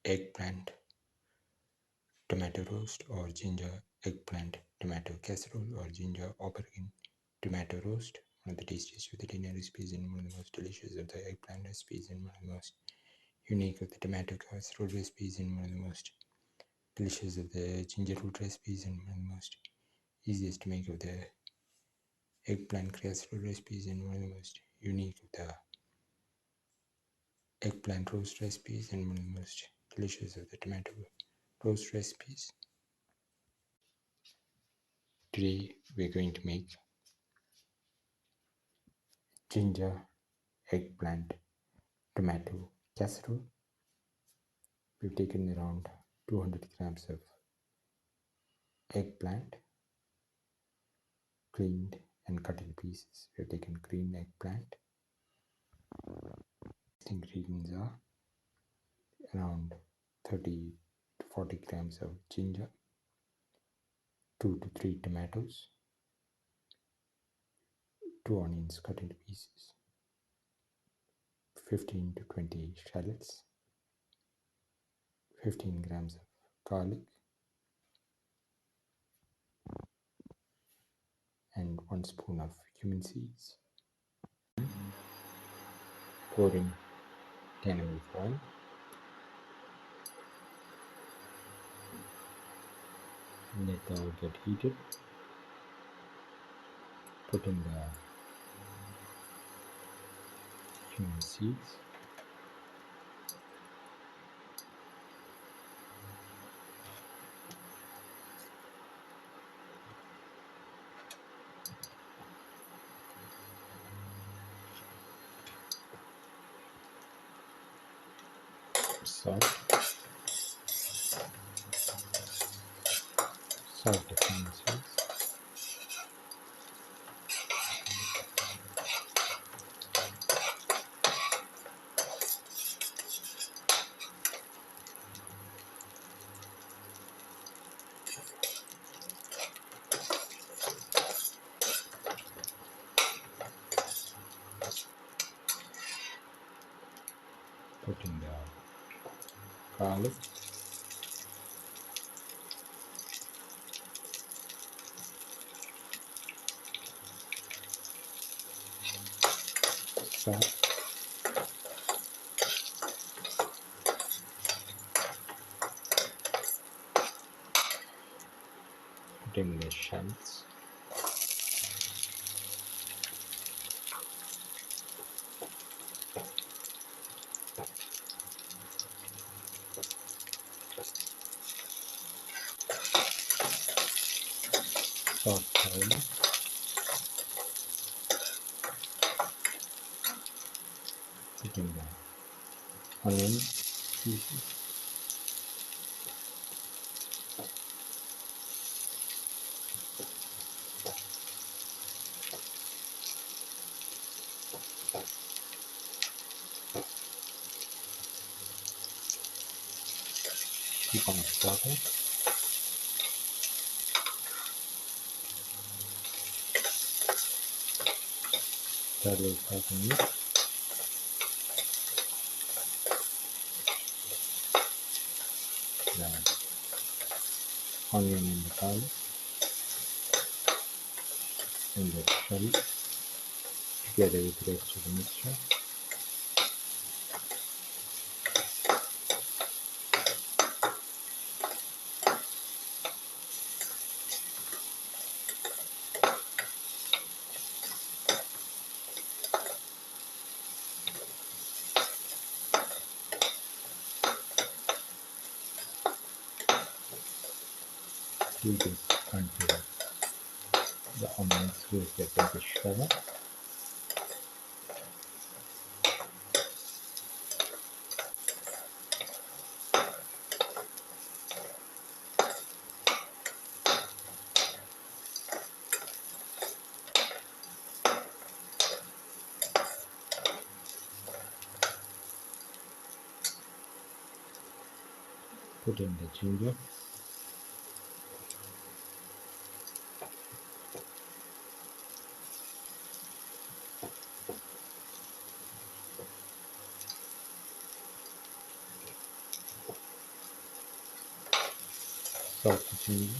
eggplant tomato roast or ginger eggplant tomato casserole or ginger aubergine tomato roast. One of the tastiest of the dinner recipes and one of the most delicious of the eggplant recipes and one of the most unique of the tomato casserole recipes and one of the most delicious of the ginger root recipes and one of the most easiest to make of the eggplant casserole recipes and one of the most unique of the eggplant roast recipes and one of the most delicious of the tomato roast recipes. Today we're going to make ginger eggplant tomato casserole. We've taken around 200 grams of eggplant, cleaned and cut in pieces. We've taken green eggplant. The ingredients are around 30 to 40 grams of ginger, 2 to 3 tomatoes, 2 onions cut into pieces, 15 to 20 shallots, 15 grams of garlic, and 1 spoon of cumin seeds. Pour in 10 ml of oil. Let the oil get heated. Put in the cumin seeds. Salt the cumin seeds. Put in the garlic. Salt. Put in the shallots. Salt thoroughly. Put in the onion pieces. Keep on sauteing. Thoroughly sauteing it. The onion and the garlic and the shallot together with the rest of the mixture. Do this until the onions lose their pinkish color. Put in the ginger. saute ginger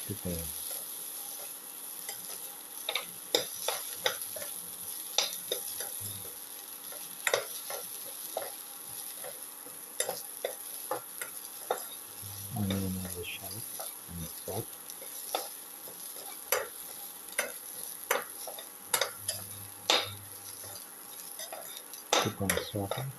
to the onion or the shallots and salt. Keep on sauteing.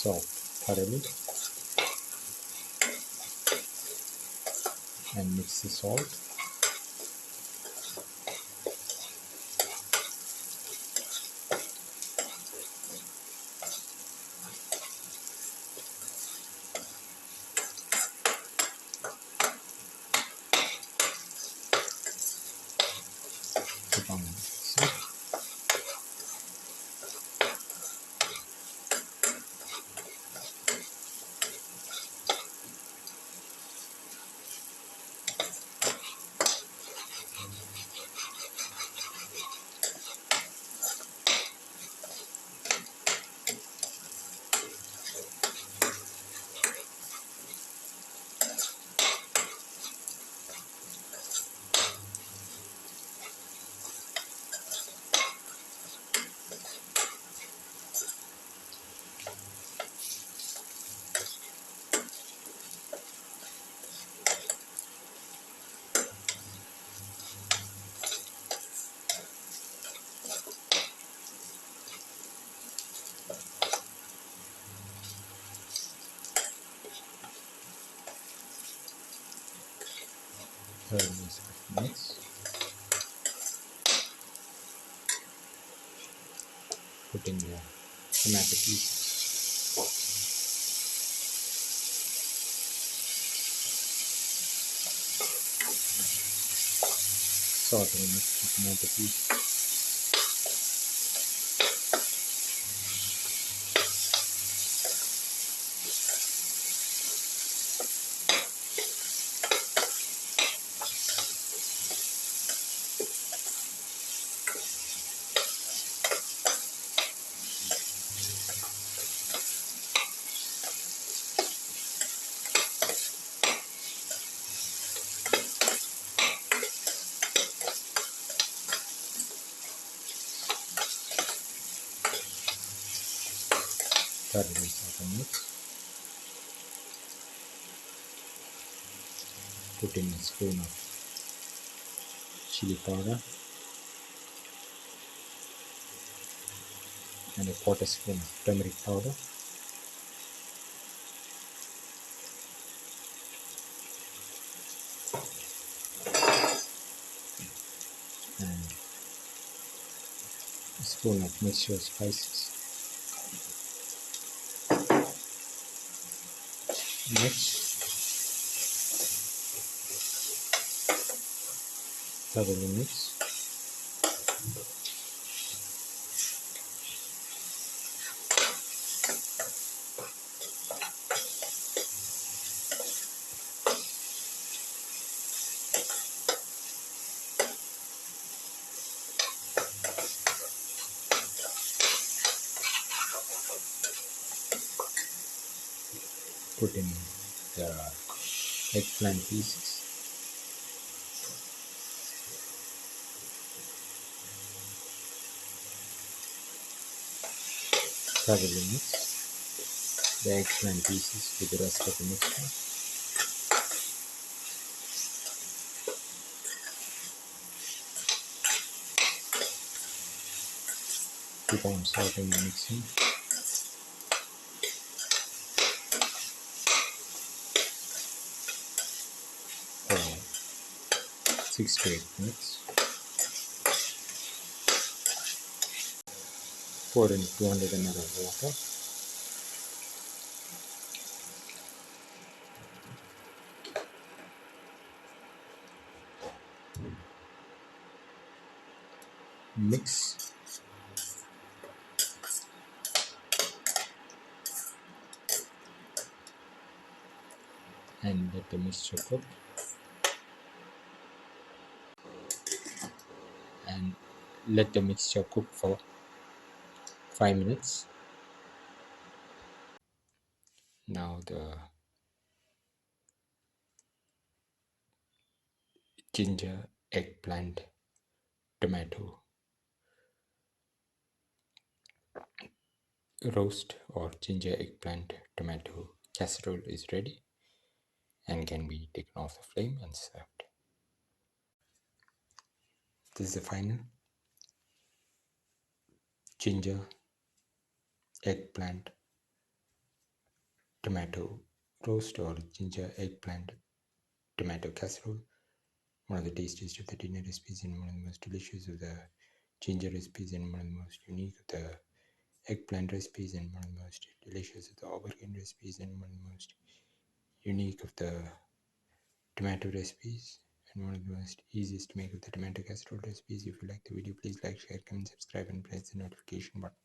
Salt thoroughly and mix the salt. Keep on mixing. Thoroughly mix. Put in the tomato pieces. Saute and mix the tomato pieces. Thoroughly saute and mix. Put in a spoon of chili powder and a quarter spoon of turmeric powder. And a spoon of mixture spices. Mix. Thoroughly mix. Put in the eggplant pieces. Thoroughly mix the eggplant pieces with the rest of the mixture. Keep on sauteing and mixing for 6 to 8 minutes. Pour in 200 ml of water. mix and let the mixture cook, and let the mixture cook for 5 minutes. Now the ginger eggplant tomato roast or ginger eggplant tomato casserole is ready and can be taken off the flame and served. This is the final ginger eggplant tomato roast or ginger eggplant tomato casserole. One of the tastiest of the dinner recipes and one of the most delicious of the ginger recipes and one of the most unique of the eggplant recipes and one of the most delicious of the aubergine recipes and one of the most unique of the tomato recipes and one of the most easiest to make of the tomato casserole recipes. If you like the video, please like, share, comment, subscribe and press the notification button.